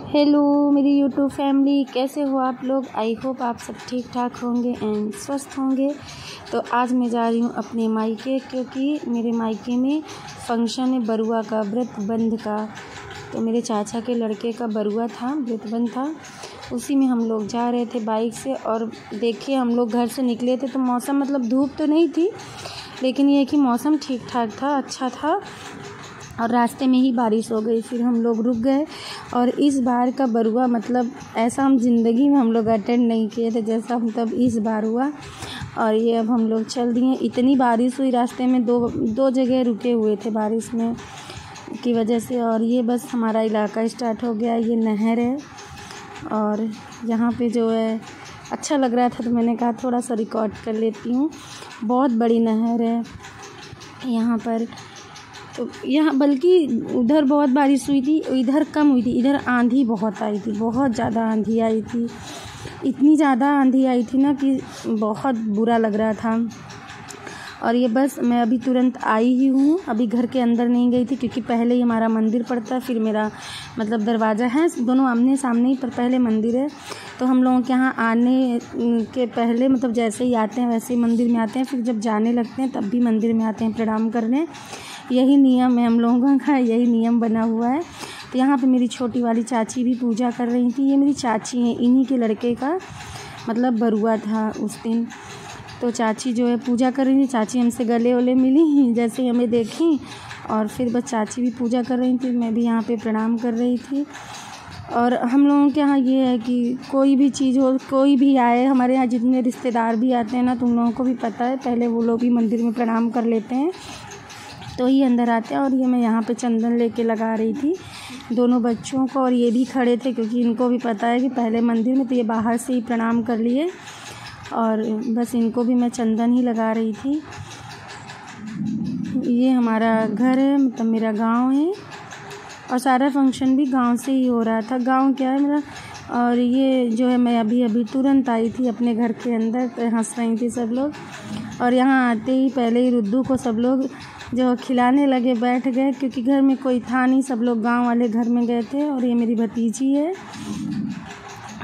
Hello मेरी YouTube family, कैसे हो आप लोग। आई होप आप सब ठीक ठाक होंगे एंड स्वस्थ होंगे। तो आज मैं जा रही हूँ अपने मायके, क्योंकि मेरे मायके में फंक्शन है बरुआ का, व्रत बंध का। तो मेरे चाचा के लड़के का बरुआ था, व्रत बंध था, उसी में हम लोग जा रहे थे बाइक से। और देखिए हम लोग घर से निकले थे तो मौसम मतलब धूप तो नहीं थी, लेकिन ये कि मौसम ठीक ठाक था, अच्छा था। और रास्ते में ही बारिश हो गई, फिर हम लोग रुक गए। और इस बार का बरुआ मतलब ऐसा हम ज़िंदगी में हम लोग अटेंड नहीं किए थे जैसा मतलब इस बार हुआ। और ये अब हम लोग चल दिए। इतनी बारिश हुई रास्ते में, दो जगह रुके हुए थे बारिश में की वजह से। और ये बस हमारा इलाका स्टार्ट हो गया, ये नहर है और यहाँ पे जो है अच्छा लग रहा था तो मैंने कहा थोड़ा सा रिकॉर्ड कर लेती हूँ। बहुत बड़ी नहर है यहाँ पर। तो यहाँ बल्कि उधर बहुत बारिश हुई थी, इधर कम हुई थी। इधर आंधी बहुत आई थी, बहुत ज़्यादा आंधी आई थी। इतनी ज़्यादा आंधी आई थी ना कि बहुत बुरा लग रहा था। और ये बस मैं अभी तुरंत आई ही हूँ, अभी घर के अंदर नहीं गई थी, क्योंकि पहले ही हमारा मंदिर पड़ता है, फिर मेरा मतलब दरवाज़ा है, दोनों आमने सामने ही, पर पहले मंदिर है। तो हम लोगों के यहाँ आने के पहले मतलब जैसे ही आते हैं वैसे ही मंदिर में आते हैं, फिर जब जाने लगते हैं तब भी मंदिर में आते हैं प्रणाम करने। यही नियम है हम लोगों का, यही नियम बना हुआ है। तो यहाँ पे मेरी छोटी वाली चाची भी पूजा कर रही थी। ये मेरी चाची हैं, इन्हीं के लड़के का मतलब बरुआ था उस दिन। तो चाची जो है पूजा कर रही थी। चाची हमसे गले वले मिली जैसे हमें देखी, और फिर बस चाची भी पूजा कर रही थी, मैं भी यहाँ पे प्रणाम कर रही थी। और हम लोगों के यहाँ ये है कि कोई भी चीज़ हो, कोई भी आए, हमारे यहाँ जितने रिश्तेदार भी आते हैं ना, तुम लोगों को भी पता है, पहले वो लोग भी मंदिर में प्रणाम कर लेते हैं तो ही अंदर आते हैं। और ये मैं यहाँ पे चंदन लेके लगा रही थी दोनों बच्चों को, और ये भी खड़े थे क्योंकि इनको भी पता है कि पहले मंदिर में, तो ये बाहर से ही प्रणाम कर लिए। और बस इनको भी मैं चंदन ही लगा रही थी। ये हमारा घर है, मतलब मेरा गांव है, और सारा फंक्शन भी गांव से ही हो रहा था। गांव क्या है मेरा। और ये जो है मैं अभी तुरंत आई थी अपने घर के अंदर, तो हंस रही थी सब लोग। और यहाँ आते ही पहले ही रुद्दू को सब लोग जो खिलाने लगे, बैठ गए, क्योंकि घर में कोई था नहीं, सब लोग गांव वाले घर में गए थे। और ये मेरी भतीजी है,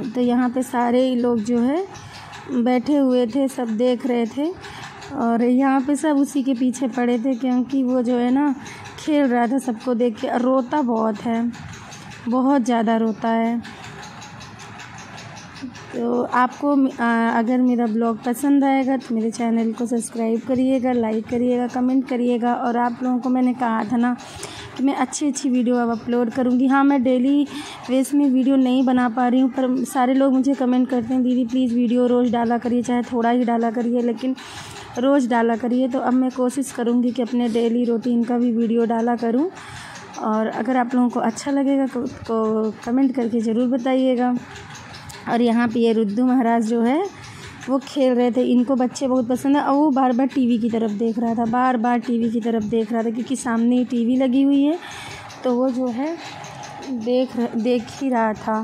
तो यहाँ पे सारे लोग जो है बैठे हुए थे, सब देख रहे थे। और यहाँ पे सब उसी के पीछे पड़े थे, क्योंकि वो जो है ना खेल रहा था सबको देख के। और रोता बहुत है, बहुत ज़्यादा रोता है। तो आपको अगर मेरा ब्लॉग पसंद आएगा तो मेरे चैनल को सब्सक्राइब करिएगा, लाइक करिएगा, कमेंट करिएगा। और आप लोगों को मैंने कहा था ना कि मैं अच्छी वीडियो अब अपलोड करूँगी। हाँ, मैं डेली बेस में वीडियो नहीं बना पा रही हूँ, पर सारे लोग मुझे कमेंट करते हैं दीदी प्लीज़ वीडियो रोज़ डाला करिए, चाहे थोड़ा ही डाला करिए, लेकिन रोज़ डाला करिए। तो अब मैं कोशिश करूँगी कि अपने डेली रूटीन का भी वीडियो डाला करूँ। और अगर आप लोगों को अच्छा लगेगा तो कमेंट करके ज़रूर बताइएगा। और यहाँ पे ये रुद्दू महाराज जो है वो खेल रहे थे, इनको बच्चे बहुत पसंद है। और वो बार बार टीवी की तरफ देख रहा था, बार बार टीवी की तरफ देख रहा था, क्योंकि सामने ही टीवी लगी हुई है, तो वो जो है देख ही रहा था।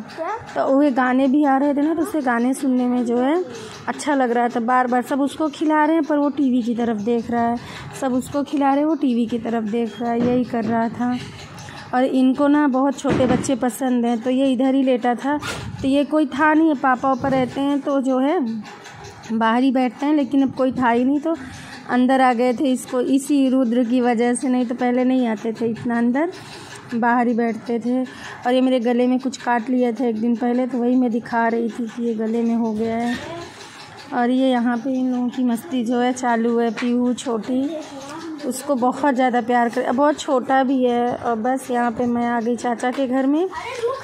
तो वो गाने भी आ रहे थे ना, तो उसे गाने सुनने में जो है अच्छा लग रहा था। बार बार सब उसको खिला रहे हैं पर वो टीवी की तरफ देख रहा है, सब उसको खिला रहे हैं वो टीवी की तरफ देख रहा है, यही कर रहा था। और इनको ना बहुत छोटे बच्चे पसंद हैं, तो ये इधर ही लेटा था। तो ये कोई था नहीं, पापा ऊपर रहते हैं तो जो है बाहर ही बैठते हैं, लेकिन अब कोई था ही नहीं तो अंदर आ गए थे इसको, इसी रुद्र की वजह से, नहीं तो पहले नहीं आते थे इतना अंदर, बाहर ही बैठते थे। और ये मेरे गले में कुछ काट लिया था एक दिन पहले, तो वही मैं दिखा रही थी कि ये गले में हो गया है। और ये यहाँ पे इन लोगों की मस्ती जो है चालू है। पीहू छोटी उसको बहुत ज़्यादा प्यार कर, बहुत छोटा भी है। और बस यहाँ पे मैं आ गई चाचा के घर में,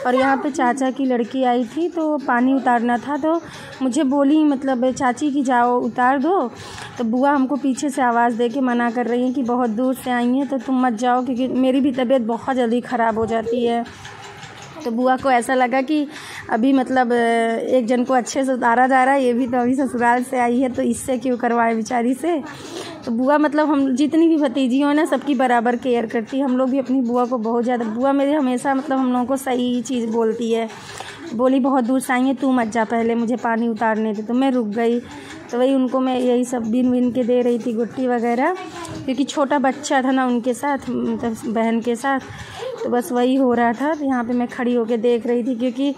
और यहाँ पे चाचा की लड़की आई थी तो पानी उतारना था, तो मुझे बोली मतलब चाची की जाओ उतार दो। तो बुआ हमको पीछे से आवाज़ दे के मना कर रही हैं कि बहुत दूर से आई हैं तो तुम मत जाओ, क्योंकि मेरी भी तबीयत बहुत जल्दी ख़राब हो जाती है। तो बुआ को ऐसा लगा कि अभी मतलब एक जन को अच्छे से उतारा जा रहा है, ये भी तो अभी ससुराल से आई है तो इससे क्यों करवाए बेचारी से। तो बुआ मतलब हम जितनी भी भतीजी हो ना सबकी बराबर केयर करती है। हम लोग भी अपनी बुआ को बहुत ज़्यादा, बुआ मेरे हमेशा मतलब हम लोगों को सही चीज़ बोलती है। बोली बहुत दूर से आई है, तू मत जा, पहले मुझे पानी उतारने दे। तो मैं रुक गई, तो वही उनको मैं यही सब बीन बीन के दे रही थी, गुट्टी वगैरह, क्योंकि छोटा बच्चा था ना उनके साथ, मतलब बहन के साथ, तो बस वही हो रहा था। तो यहाँ पे मैं खड़ी होके देख रही थी, क्योंकि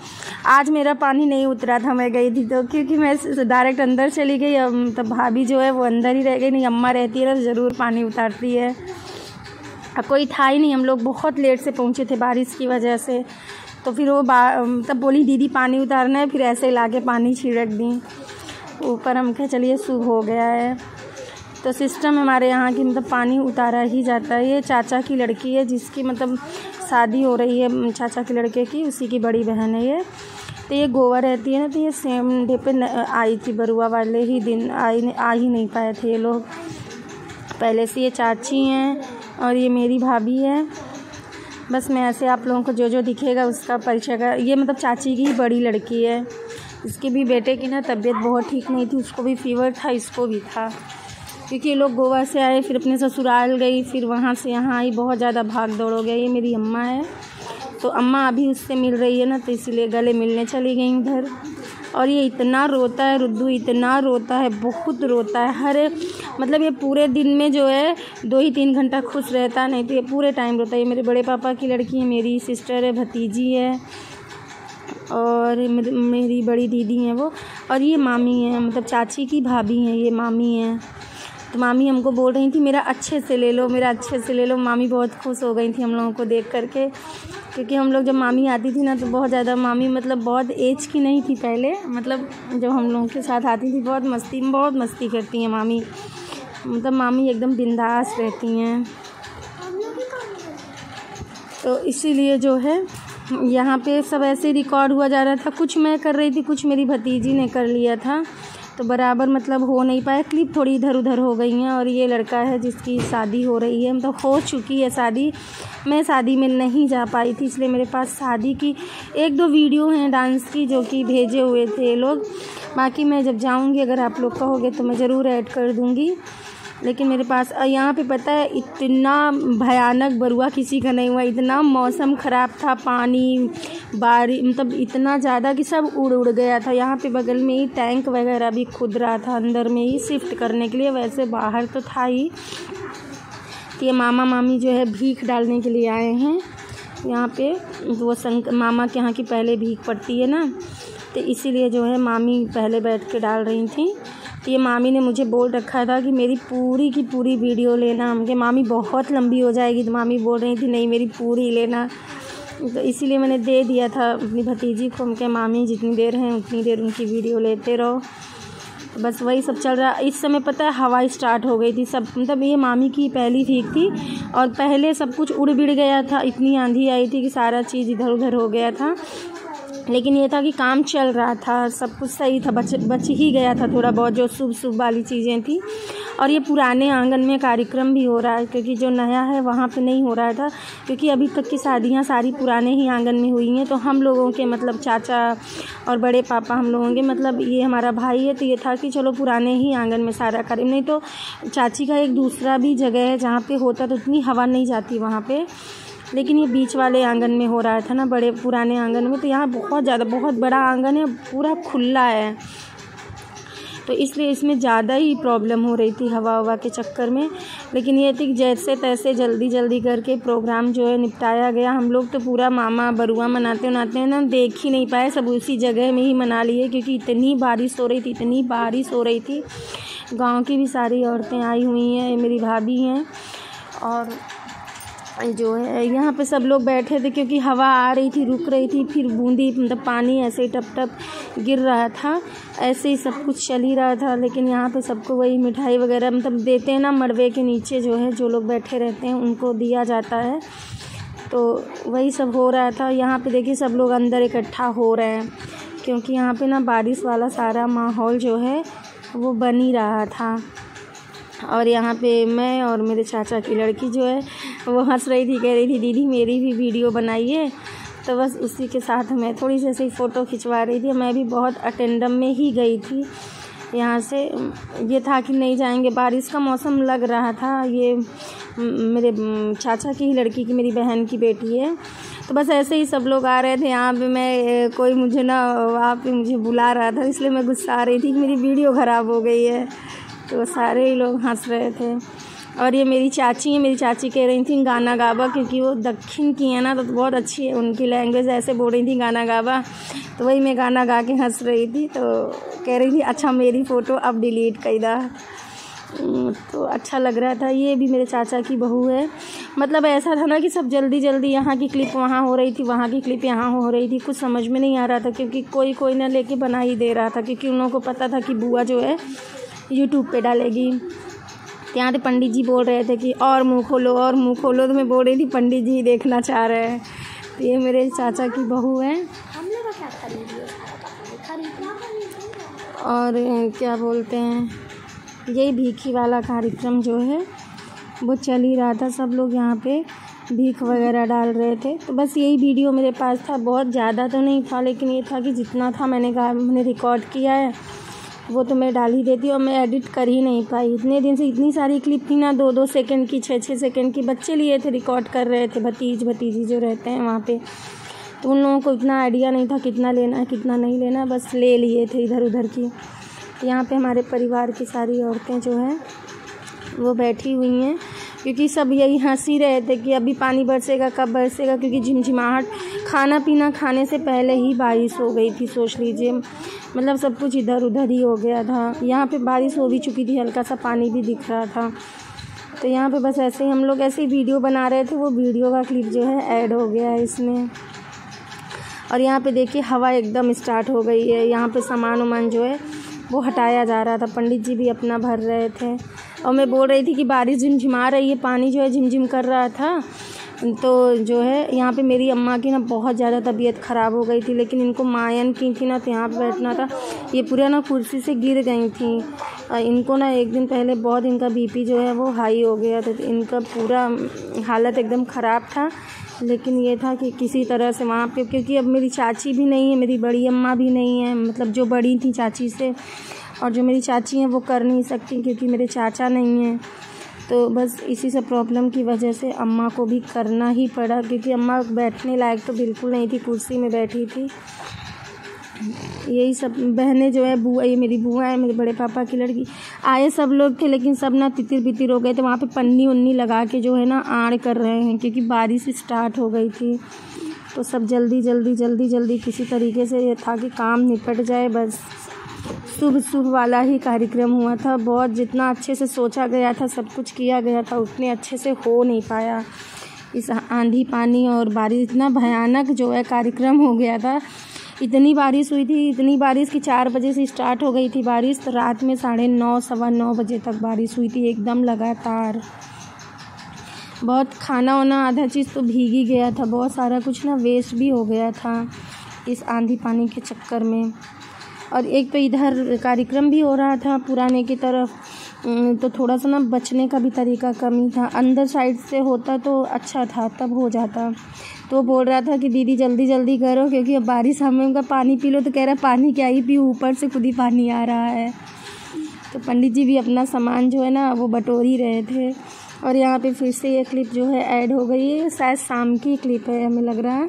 आज मेरा पानी नहीं उतरा था, मैं गई थी तो, क्योंकि मैं डायरेक्ट अंदर चली गई। तब भाभी जो है वो अंदर ही रह गई, नहीं अम्मा रहती है ना ज़रूर पानी उतारती है। कोई था ही नहीं, हम लोग बहुत लेट से पहुँचे थे बारिश की वजह से। तो फिर वो तब बोली दीदी पानी उतारना है, फिर ऐसे ला के पानी छिड़क दी ऊपर। हम कहे चलिए शुभ हो गया है। तो सिस्टम हमारे यहाँ की मतलब पानी उतारा ही जाता है। ये चाचा की लड़की है जिसकी मतलब शादी हो रही है, चाचा के लड़के की, उसी की बड़ी बहन है ये। तो ये गोवा रहती है ना, तो ये सेम डे पे आई थी, बरुआ वाले ही दिन आ ही नहीं पाए थे ये लोग पहले से। ये चाची हैं और ये मेरी भाभी है। बस मैं ऐसे आप लोगों को जो जो दिखेगा उसका परिचय का। ये मतलब चाची की बड़ी लड़की है, इसके भी बेटे की ना तबीयत बहुत ठीक नहीं थी, उसको भी फीवर था, इसको भी था, क्योंकि ये लोग गोवा से आए, फिर अपने ससुराल गई, फिर वहाँ से यहाँ आई, बहुत ज़्यादा भाग दौड़ हो गया। ये मेरी अम्मा है, तो अम्मा अभी उससे मिल रही है ना, तो इसीलिए गले मिलने चली गई उधर। और ये इतना रोता है रुद्दू, इतना रोता है, बहुत रोता है। हर मतलब ये पूरे दिन में जो है 2 ही 3 घंटा खुश रहता, नहीं तो ये पूरे टाइम रोता है। ये मेरे बड़े पापा की लड़की है, मेरी सिस्टर है, भतीजी है, और मेरी बड़ी दीदी हैं वो, और ये मामी है, मतलब चाची की भाभी हैं, ये मामी हैं। तो मामी हमको बोल रही थी मेरा अच्छे से ले लो, मेरा अच्छे से ले लो। मामी बहुत खुश हो गई थी हम लोगों को देख करके, क्योंकि हम लोग जब मामी आती थी ना तो बहुत ज़्यादा, मामी मतलब बहुत एज की नहीं थी पहले, मतलब जब हम लोगों के साथ आती थी बहुत मस्ती करती हैं मामी, मतलब मामी एकदम बिंदास रहती हैं। तो इसीलिए जो है यहाँ पे सब ऐसे रिकॉर्ड हुआ जा रहा था, कुछ मैं कर रही थी, कुछ मेरी भतीजी ने कर लिया था, तो बराबर मतलब हो नहीं पाया, क्लिप थोड़ी इधर उधर हो गई हैं। और ये लड़का है जिसकी शादी हो रही है, मतलब हो चुकी है शादी, मैं शादी में नहीं जा पाई थी, इसलिए मेरे पास शादी की 1-2 वीडियो हैं डांस की जो कि भेजे हुए थे लोग। बाकी मैं जब जाऊंगी, अगर आप लोग कहोगे तो मैं ज़रूर ऐड कर दूंगी। लेकिन मेरे पास यहाँ पे पता है इतना भयानक बरुआ किसी का नहीं हुआ, इतना मौसम ख़राब था, पानी बारिश मतलब इतना ज़्यादा कि सब उड़ गया था। यहाँ पे बगल में ही टैंक वगैरह भी खुद रहा था, अंदर में ही शिफ्ट करने के लिए, वैसे बाहर तो था ही। तो ये मामा मामी जो है भीख डालने के लिए आए हैं यहाँ पे, वो मामा के यहाँ की पहले भीख पड़ती है ना, तो इसीलिए जो है मामी पहले बैठ के डाल रही थी। तो ये मामी ने मुझे बोल रखा था कि मेरी पूरी की पूरी वीडियो लेना, हमके मामी बहुत लंबी हो जाएगी, तो मामी बोल रही थी नहीं मेरी पूरी लेना, तो इसीलिए मैंने दे दिया था अपनी भतीजी को। हमके मामी जितनी देर हैं उतनी देर उनकी वीडियो लेते रहो। बस वही सब चल रहा। इस समय पता है हवा स्टार्ट हो गई थी सब, मतलब ये मामी की पहली भीख थी और पहले सब कुछ उड़ बिड़ गया था, इतनी आंधी आई थी कि सारा चीज़ इधर उधर हो गया था। लेकिन ये था कि काम चल रहा था, सब कुछ सही था, बच ही गया था थोड़ा बहुत जो शुभ वाली चीज़ें थी। और ये पुराने आंगन में कार्यक्रम भी हो रहा है, क्योंकि जो नया है वहाँ पे नहीं हो रहा था, क्योंकि अभी तक की शादियाँ सारी पुराने ही आंगन में हुई हैं। तो हम लोगों के मतलब चाचा और बड़े पापा हम लोगों के मतलब ये हमारा भाई है, तो ये था कि चलो पुराने ही आंगन में सारा करें। नहीं तो चाची का एक दूसरा भी जगह है जहाँ पे होता तो उतनी हवा नहीं जाती वहाँ पे, लेकिन ये बीच वाले आंगन में हो रहा था ना, बड़े पुराने आंगन में, तो यहाँ बहुत बड़ा आंगन है, पूरा खुला है, तो इसलिए इसमें ज़्यादा ही प्रॉब्लम हो रही थी हवा के चक्कर में। लेकिन ये थी कि जैसे तैसे जल्दी करके प्रोग्राम जो है निपटाया गया। हम लोग तो पूरा मामा बरुआ मनाते हैं ना, देख ही नहीं पाए, सब उसी जगह में ही मना लिए, क्योंकि इतनी बारिश हो रही थी। गाँव की भी सारी औरतें आई हुई हैं, मेरी भाभी हैं, और जो है यहाँ पे सब लोग बैठे थे, क्योंकि हवा आ रही थी, रुक रही थी, फिर बूंदी मतलब पानी ऐसे ही टप टप गिर रहा था, ऐसे ही सब कुछ चल ही रहा था। लेकिन यहाँ पे सबको वही मिठाई वगैरह मतलब देते हैं ना, मड़वे के नीचे जो है जो लोग बैठे रहते हैं उनको दिया जाता है, तो वही सब हो रहा था। यहाँ पे देखिए सब लोग अंदर इकट्ठा हो रहे हैं, क्योंकि यहाँ पे ना बारिश वाला सारा माहौल जो है वो बन ही रहा था। और यहाँ पे मैं और मेरे चाचा की लड़की जो है वो हंस रही थी, कह रही थी दीदी मेरी भी वीडियो बनाइए, तो बस उसी के साथ मैं थोड़ी सी ऐसे फ़ोटो खिंचवा रही थी। मैं भी बहुत अटेंडम में ही गई थी यहाँ से, ये था कि नहीं जाएंगे, बारिश का मौसम लग रहा था। ये मेरे चाचा की ही लड़की की, मेरी बहन की बेटी है, तो बस ऐसे ही सब लोग आ रहे थे यहाँ पे। मैं कोई मुझे ना वहाँ पे मुझे बुला रहा था, इसलिए मैं गुस्सा आ रही थी कि मेरी वीडियो ख़राब हो गई है। तो सारे ही लोग हंस रहे थे। और ये मेरी चाची है, मेरी चाची कह रही थी गाना गावा, क्योंकि वो दक्षिण की है ना, तो बहुत अच्छी है उनकी लैंग्वेज, ऐसे बोल रही थी गाना गावा। तो वही मैं गाना गा के हंस रही थी। तो कह रही थी अच्छा मेरी फ़ोटो अब डिलीट कर दा। तो अच्छा लग रहा था। ये भी मेरे चाचा की बहू है। मतलब ऐसा था ना कि सब जल्दी जल्दी यहाँ की क्लिप वहाँ हो रही थी, वहाँ की क्लिप यहाँ हो रही थी, कुछ समझ में नहीं आ रहा था, क्योंकि कोई ना लेके बना ही दे रहा था, क्योंकि उन लोगों को पता था कि बुआ जो है यूट्यूब पे डालेगी। यहाँ पे पंडित जी बोल रहे थे कि और मुँह खोलो और मुँह खोलो, तो मैं बोल रही थी पंडित जी देखना चाह रहे हैं। तो ये मेरे चाचा की बहू है। और क्या बोलते हैं, यही भीखी वाला कार्यक्रम जो है वो चल ही रहा था। सब लोग यहाँ पे भीख वगैरह डाल रहे थे। तो बस यही वीडियो मेरे पास था, बहुत ज़्यादा तो नहीं था, लेकिन ये था कि जितना था मैंने रिकॉर्ड किया है वो तो मैं डाल ही देती, और मैं एडिट कर ही नहीं पाई। इतने दिन से इतनी सारी क्लिप थी ना, 2-2 सेकंड की, 6-6 सेकंड की, बच्चे लिए थे रिकॉर्ड कर रहे थे, भतीजी जो रहते हैं वहाँ पे। तो उन लोगों को इतना आइडिया नहीं था कितना लेना है कितना नहीं लेना, बस ले लिए थे इधर उधर की। तो यहाँ पे हमारे परिवार की सारी औरतें जो हैं वो बैठी हुई हैं, क्योंकि सब यही हंस ही रहे थे कि अभी पानी बरसेगा, कब बरसेगा, क्योंकि झिमझिमाहट, खाना पीना खाने से पहले ही बारिश हो गई थी। सोच लीजिए, मतलब सब कुछ इधर उधर ही हो गया था। यहाँ पे बारिश हो भी चुकी थी, हल्का सा पानी भी दिख रहा था। तो यहाँ पे बस ऐसे ही हम लोग ऐसे ही वीडियो बना रहे थे, वो वीडियो का क्लिप जो है ऐड हो गया है इसमें। और यहाँ पे देखिए हवा एकदम स्टार्ट हो गई है। यहाँ पे सामान वामान जो है वो हटाया जा रहा था, पंडित जी भी अपना भर रहे थे। और मैं बोल रही थी कि बारिश झिमझिमा रही है, पानी जो है झिमझिम कर रहा था। तो जो है यहाँ पे मेरी अम्मा की ना बहुत ज़्यादा तबीयत ख़राब हो गई थी, लेकिन इनको मायन की थी ना, तो यहाँ पे बैठना था। ये पूरा ना कुर्सी से गिर गई थी। इनको ना एक दिन पहले बहुत इनका बीपी जो है वो हाई हो गया था, तो इनका पूरा हालत एकदम ख़राब था। लेकिन ये था कि किसी तरह से वहाँ पे, क्योंकि अब मेरी चाची भी नहीं है, मेरी बड़ी अम्मा भी नहीं है, मतलब जो बड़ी थी चाची से, और जो मेरी चाची हैं वो कर नहीं सकती क्योंकि मेरे चाचा नहीं हैं। तो बस इसी सब प्रॉब्लम की वजह से अम्मा को भी करना ही पड़ा, क्योंकि अम्मा बैठने लायक तो बिल्कुल नहीं थी, कुर्सी में बैठी थी। यही सब बहनें जो है, बुआ, ये मेरी बुआ है, मेरे बड़े पापा की लड़की, आए सब लोग थे, लेकिन सब ना तितिर बितिर हो गए थे। वहाँ पे पन्नी उन्नी लगा के जो है ना आड़ कर रहे हैं, क्योंकि बारिश स्टार्ट हो गई थी। तो सब जल्दी किसी तरीके से ये था कि काम निपट जाए। बस शुभ वाला ही कार्यक्रम हुआ था। बहुत जितना अच्छे से सोचा गया था, सब कुछ किया गया था, उतने अच्छे से हो नहीं पाया। इस आंधी पानी और बारिश, इतना भयानक जो है कार्यक्रम हो गया था। इतनी बारिश हुई थी, इतनी बारिश कि 4 बजे से स्टार्ट हो गई थी बारिश, तो रात में 9:30 सवा 9 बजे तक बारिश हुई थी एकदम लगातार। बहुत खाना वाना आधा चीज़ तो भीग ही गया था, बहुत सारा कुछ ना वेस्ट भी हो गया था इस आंधी पानी के चक्कर में। और एक तो इधर कार्यक्रम भी हो रहा था पुराने की तरफ, तो थोड़ा सा ना बचने का भी तरीका कमी था। अंदर साइड से होता तो अच्छा था, तब हो जाता। तो बोल रहा था कि दीदी जल्दी करो, क्योंकि अब बारिश, हमें का पानी पी लो, तो कह रहा पानी क्या ही पीऊँ, ऊपर से खुद ही पानी आ रहा है। तो पंडित जी भी अपना सामान जो है ना वो बटोर ही रहे थे। और यहाँ पे फिर से ये क्लिप जो है ऐड हो गई है, शायद शाम की क्लिप है हमें लग रहा है।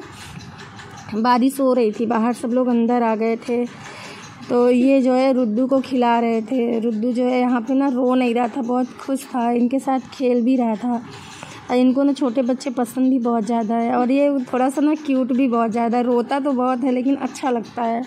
बारिश हो रही थी बाहर, सब लोग अंदर आ गए थे। तो ये जो है रुद्दू को खिला रहे थे। रुद्दू जो है यहाँ पे ना रो नहीं रहा था, बहुत खुश था, इनके साथ खेल भी रहा था। और इनको ना छोटे बच्चे पसंद भी बहुत ज़्यादा है, और ये थोड़ा सा ना क्यूट भी बहुत ज़्यादा, रोता तो बहुत है लेकिन अच्छा लगता है।